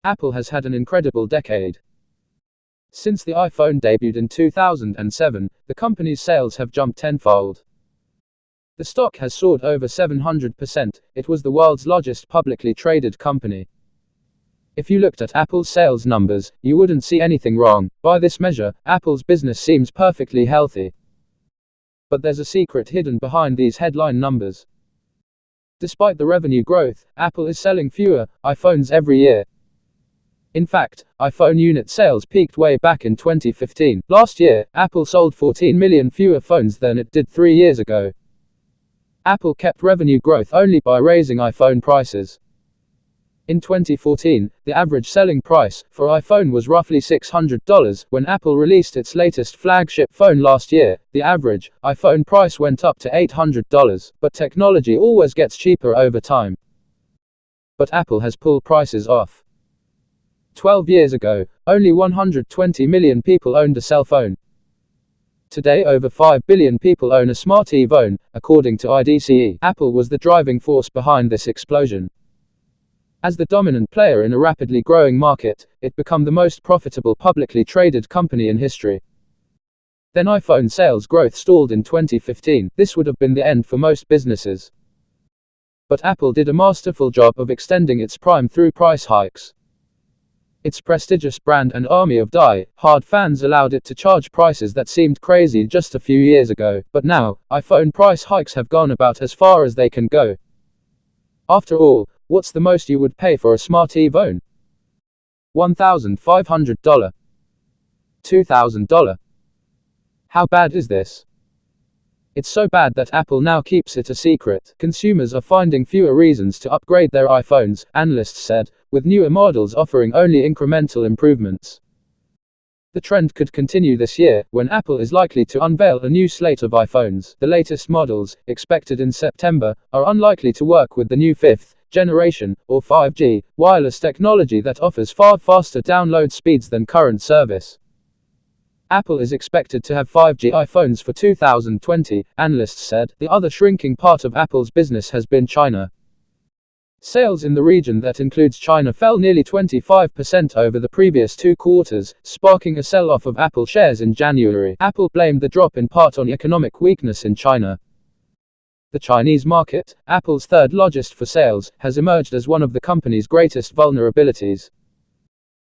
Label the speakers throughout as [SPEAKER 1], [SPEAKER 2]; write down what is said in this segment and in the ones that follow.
[SPEAKER 1] Apple has had an incredible decade. Since the iPhone debuted in 2007, the company's sales have jumped tenfold. The stock has soared over 700%. It was the world's largest publicly traded company. If you looked at Apple's sales numbers, you wouldn't see anything wrong. By this measure, Apple's business seems perfectly healthy. But there's a secret hidden behind these headline numbers. Despite the revenue growth, Apple is selling fewer iPhones every year. In fact, iPhone unit sales peaked way back in 2015. Last year, Apple sold 14 million fewer phones than it did 3 years ago. Apple kept revenue growth only by raising iPhone prices. In 2014, the average selling price for iPhone was roughly $600. When Apple released its latest flagship phone last year, the average iPhone price went up to $800. But technology always gets cheaper over time. But Apple has pulled prices off. 12 years ago, only 120 million people owned a cell phone. Today, over 5 billion people own a smart phone, according to IDC. Apple was the driving force behind this explosion. As the dominant player in a rapidly growing market, it became the most profitable publicly traded company in history. Then iPhone sales growth stalled in 2015. This would have been the end for most businesses. But Apple did a masterful job of extending its prime through price hikes. Its prestigious brand and army of die-hard fans allowed it to charge prices that seemed crazy just a few years ago, but now, iPhone price hikes have gone about as far as they can go. After all, what's the most you would pay for a smart phone? $1,500? $2,000? How bad is this? It's so bad that Apple now keeps it a secret. Consumers are finding fewer reasons to upgrade their iPhones, analysts said, with newer models offering only incremental improvements. The trend could continue this year, when Apple is likely to unveil a new slate of iPhones. The latest models, expected in September, are unlikely to work with the new 5th generation, or 5G, wireless technology that offers far faster download speeds than current service. Apple is expected to have 5G iPhones for 2020, analysts said. The other shrinking part of Apple's business has been China. Sales in the region that includes China fell nearly 25% over the previous 2 quarters, sparking a sell-off of Apple shares in January. Apple blamed the drop in part on economic weakness in China. The Chinese market, Apple's third largest for sales, has emerged as one of the company's greatest vulnerabilities.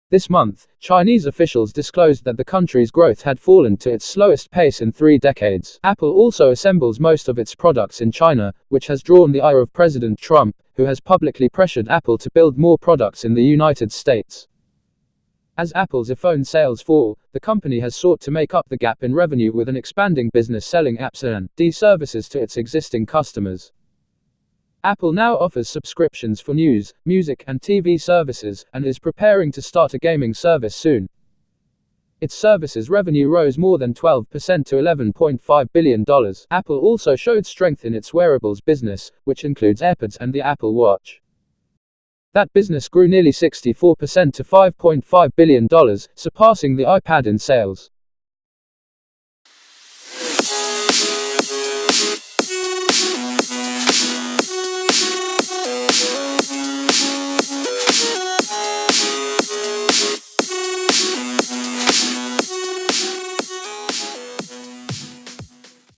[SPEAKER 1] This month, Chinese officials disclosed that the country's growth had fallen to its slowest pace in 3 decades. Apple also assembles most of its products in China, which has drawn the ire of President Trump, who has publicly pressured Apple to build more products in the United States. As Apple's iPhone sales fall, the company has sought to make up the gap in revenue with an expanding business selling apps and services to its existing customers. Apple now offers subscriptions for news, music, and TV services, and is preparing to start a gaming service soon. Its services revenue rose more than 12% to $11.5 billion. Apple also showed strength in its wearables business, which includes AirPods and the Apple Watch. That business grew nearly 64% to $5.5 billion, surpassing the iPad in sales.